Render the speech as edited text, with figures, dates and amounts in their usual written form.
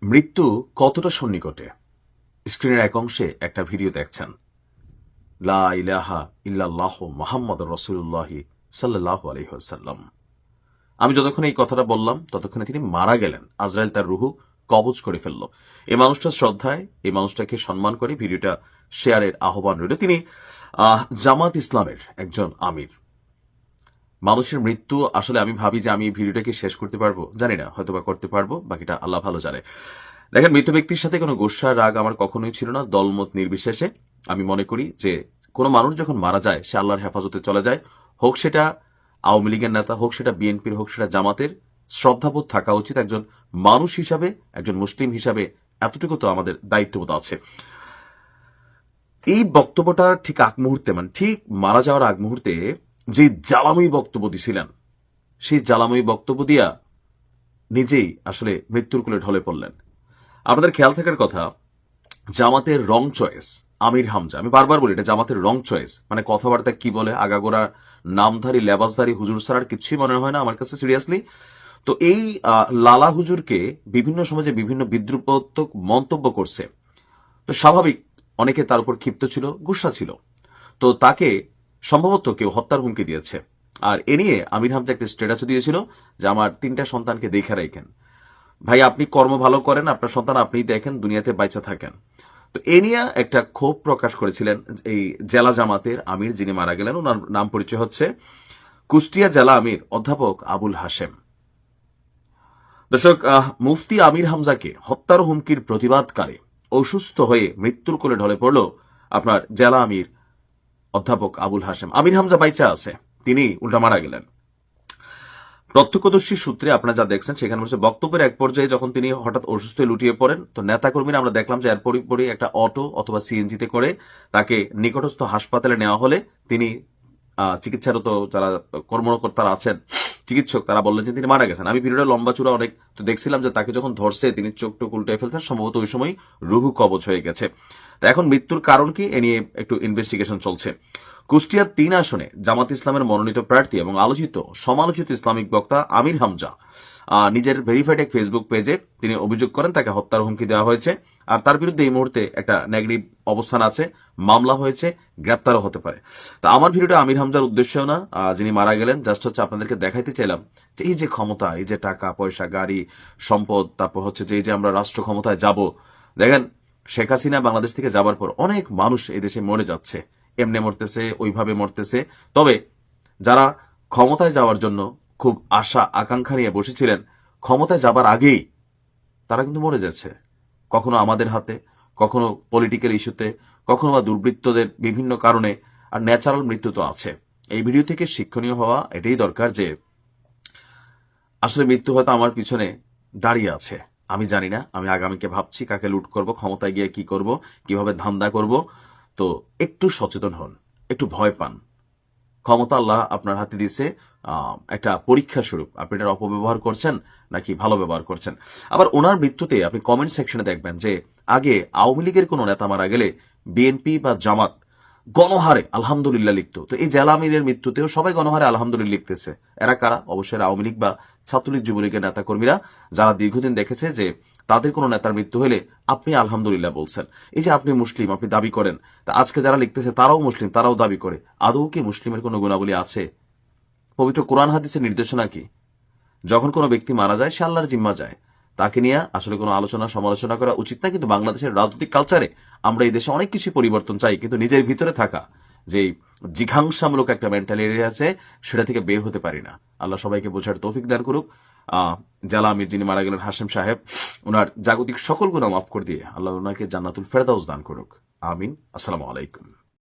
মৃত্যু কতটা সন্নিকটে? স্ক্রিনের এক অংশে একটা ভিডিও দেখছেন। লা ইলাহা ইল্লাল্লাহ মুহাম্মাদুর রাসূলুল্লাহি সাল্লাল্লাহু আলাইহি ওয়াসাল্লাম। আমি যতক্ষণ এই কথাটা বললাম ততক্ষণে তিনি মারা গেলেন। আজরাইল তার রুহু কবজ করে ফেলল। এই মানুষটার শ্রদ্ধায়, এই মানুষটাকে সম্মান করে ভিডিওটা শেয়ারের আহ্বান রইল। তিনি জামাত ইসলামের একজন আমির। মানুষের মৃত্যু আসলে আমি ভাবি যে আমি এই ভিডিওটাকে শেষ করতে পারবো, জানি না, হয়তো বা করতে পারবো, বাকিটা আল্লাহ ভালো জানে। দেখেন, মৃত ব্যক্তির সাথে কোনো গোস্বা রাগ আমার কখনোই ছিল না, দলমত নির্বিশেষে। আমি মনে করি যে কোনো মানুষ যখন মারা যায় সে আল্লাহর হেফাজতে চলে যায়, হোক সেটা আওয়ামী লীগের নেতা, হোক সেটা বিএনপির, হোক সেটা জামাতের। শ্রদ্ধাবোধ থাকা উচিত একজন মানুষ হিসাবে, একজন মুসলিম হিসাবে। এতটুকু তো আমাদের দায়িত্ববোধ আছে। এই বক্তব্যটা ঠিক আগ মুহূর্তে, মানে ঠিক মারা যাওয়ার আগ মুহূর্তে যে জ্বালাময়ী বক্তব্য দিছিলেন, সেই জ্বালাময়ী বক্তব্য দিয়া নিজেই আসলে মৃত্যুর কোলে ঢলে পড়লেন। আপনাদের খেয়াল থাকার কথা, জামাতের রং চয়েস আমির হামজা। আমি বারবার বলি এটা জামাতের রং চয়েস। মানে কথাবার্তা কি বলে, আগাগোড়া নামধারী লেবাসধারী হুজুর ছাড়ার কিছুই মনে হয় না আমার কাছে, সিরিয়াসলি। তো এই লালা হুজুরকে বিভিন্ন সমাজে বিভিন্ন বিদ্রুপাত্মক মন্তব্য করছে। তো স্বাভাবিক অনেকে তার উপর ক্ষিপ্ত ছিল, গুসা ছিল। তো তাকে সম্ভবত কেউ হত্যার হুমকি দিয়েছে। আর এ নিয়ে আমির হামজা একটা স্ট্যাটাসও দিয়েছিল যে আমার 3টা সন্তানকে দেখে রাখেন। ভাই, আপনি কর্ম ভালো করেন, আপনার সন্তান আপনিই দেখেন, দুনিয়াতে বাইচা থাকেন। তো এ নিয়ে একটা ক্ষোভ প্রকাশ করেছিলেন এই জেলা জামাতের আমির যিনি মারা গেলেন। ওনার নাম পরিচয় হচ্ছে কুষ্টিয়া জেলা আমির অধ্যাপক আবুল হাশেম। দর্শক, মুফতি আমির হামজাকে হত্যার হুমকির প্রতিবাদকারী অসুস্থ হয়ে মৃত্যুর কোলে ঢলে পড়ল আপনার জেলা আমির অধ্যাপক আবুল হাশেম। আমির হামজা বাইচা আছে, তিনি উল্টা মারা গেলেন। প্রত্যক্ষদর্শী সূত্রে আপনারা যা দেখছেন সেখানে হচ্ছে বক্তব্যের এক পর্যায়ে যখন তিনি হঠাৎ অসুস্থ লুটিয়ে পড়েন, তো নেতাকর্মীরা আমরা দেখলাম যে এরপরই একটা অটো অথবা সিএনজিতে করে তাকে নিকটস্থ হাসপাতালে নেওয়া হলে তিনি চিকিৎসারত যারা কর্মকর্তারা আছেন, চিকিৎসক, তারা বললেন যে তিনি মারা গেছেন। আমি ভিডিওটা লম্বা চূড়া অনেক তো দেখছিলাম যে তাকে যখন ধরছে তিনি চোখ টোক উল্টে ফেলতেন, সম্ভবত ওই সময় রুহু কবজ হয়ে গেছে। তো এখন মৃত্যুর কারণ কি এ নিয়ে একটু ইনভেস্টিগেশন চলছে। কুষ্টিয়ার 3 আসনে জামাত ইসলামের মনোনীত প্রার্থী এবং সমালোচিত ইসলামিক বক্তা আমির হামজা নিজের ভেরিফাইড এক ফেসবুক পেজে তিনি অভিযোগ করেন তাকে হত্যার হুমকি দেওয়া হয়েছে। আর তার বিরুদ্ধে এই মুহূর্তে একটা নেগেটিভ অবস্থান আছে, মামলা হয়েছে, গ্রেপ্তারও হতে পারে। তা আমার ভিডিওটা আমির হামজার উদ্দেশ্যেও না, যিনি মারা গেলেন, জাস্ট হচ্ছে আপনাদেরকে দেখাইতে চাইলাম যে এই যে ক্ষমতা, এই যে টাকা পয়সা, গাড়ি, সম্পদ, তারপর হচ্ছে যে এই যে আমরা রাষ্ট্র ক্ষমতায় যাব। দেখেন, শেখ হাসিনা বাংলাদেশ থেকে যাবার পর অনেক মানুষ এই দেশে মরে যাচ্ছে, এমনি মরতেছে, ওইভাবে মরতেছে। তবে যারা ক্ষমতায় যাওয়ার জন্য খুব আশা আকাঙ্ক্ষা নিয়ে বসেছিলেন, ক্ষমতায় যাবার আগেই তারা কিন্তু মরে যাচ্ছে। কখনো আমাদের হাতে, কখনো পলিটিক্যাল ইস্যুতে, কখনো বা দুর্বৃত্তদের বিভিন্ন কারণে। আর ন্যাচারাল মৃত্যু তো আছে। এই ভিডিও থেকে শিক্ষণীয় হওয়া এটাই দরকার যে আসলে মৃত্যু হয়তো আমার পিছনে দাঁড়িয়ে আছে। আমি জানি না, আমি আগামীকে ভাবছি, কাকে লুট করব, ক্ষমতায় গিয়ে কি করব, কিভাবে ধান্দা করব। তো একটু সচেতন হন, একটু ভয় পান। ক্ষমতা আল্লাহ আপনার হাতে দিয়েছে একটা পরীক্ষা স্বরূপ। আপনি এটার অপব্যবহার করছেন নাকি ভালো ব্যবহার করছেন। আবার ওনার মৃত্যুতে আপনি কমেন্ট সেকশনে দেখবেন যে আগে আওয়ামী লীগের কোনো নেতা মারা গেলে বিএনপি বা জামাত গণহারে আলহামদুলিল্লাহ লিখত। তো এই জেলা আমিরের মৃত্যুতেও সবাই গণহারে আলহামদুলিল্লাহ লিখতেছে। এরা কারা? অবশ্যই আওয়ামী লীগ বা ছাত্রলীগ, যুবলীগের নেতা কর্মীরা, যারা দীর্ঘদিন দেখেছে যে তাদের কোনো নেতার মৃত্যু হলে আপনি আলহামদুলিল্লাহ বলছেন। এই যে আপনি মুসলিম, আপনি দাবি করেন, তা আজকে যারা লিখতেছে তারাও মুসলিম, তারাও দাবি করে। আদৌ কি মুসলিমের কোনো গুণাবলী আছে? পবিত্র কোরআন হাদিসের নির্দেশনা কি? যখন কোনো ব্যক্তি মারা যায় সে আল্লাহর জিম্মা যায়, তাকে নিয়ে আসলে কোনো আলোচনা সমালোচনা করা উচিত না। কিন্তু বাংলাদেশের রাজনৈতিক কালচারে আমরা এই দেশে অনেক কিছু পরিবর্তন চাই, কিন্তু নিজের ভিতরে থাকা যে জিঘাংসামূলক একটা মেন্টালিটি আছে সেটা থেকে বের হতে পারি না। আল্লাহ সবাইকে বোঝার তৌফিক দান করুক। জেলা আমির যিনি মারা গেলেন হাশেম সাহেব, ওনার জাগতিক সকল গুনাহ মাফ করে দিয়ে আল্লাহ ওনাকে জান্নাতুল ফেরদাউস দান করুক। আমিন। আসসালামু আলাইকুম।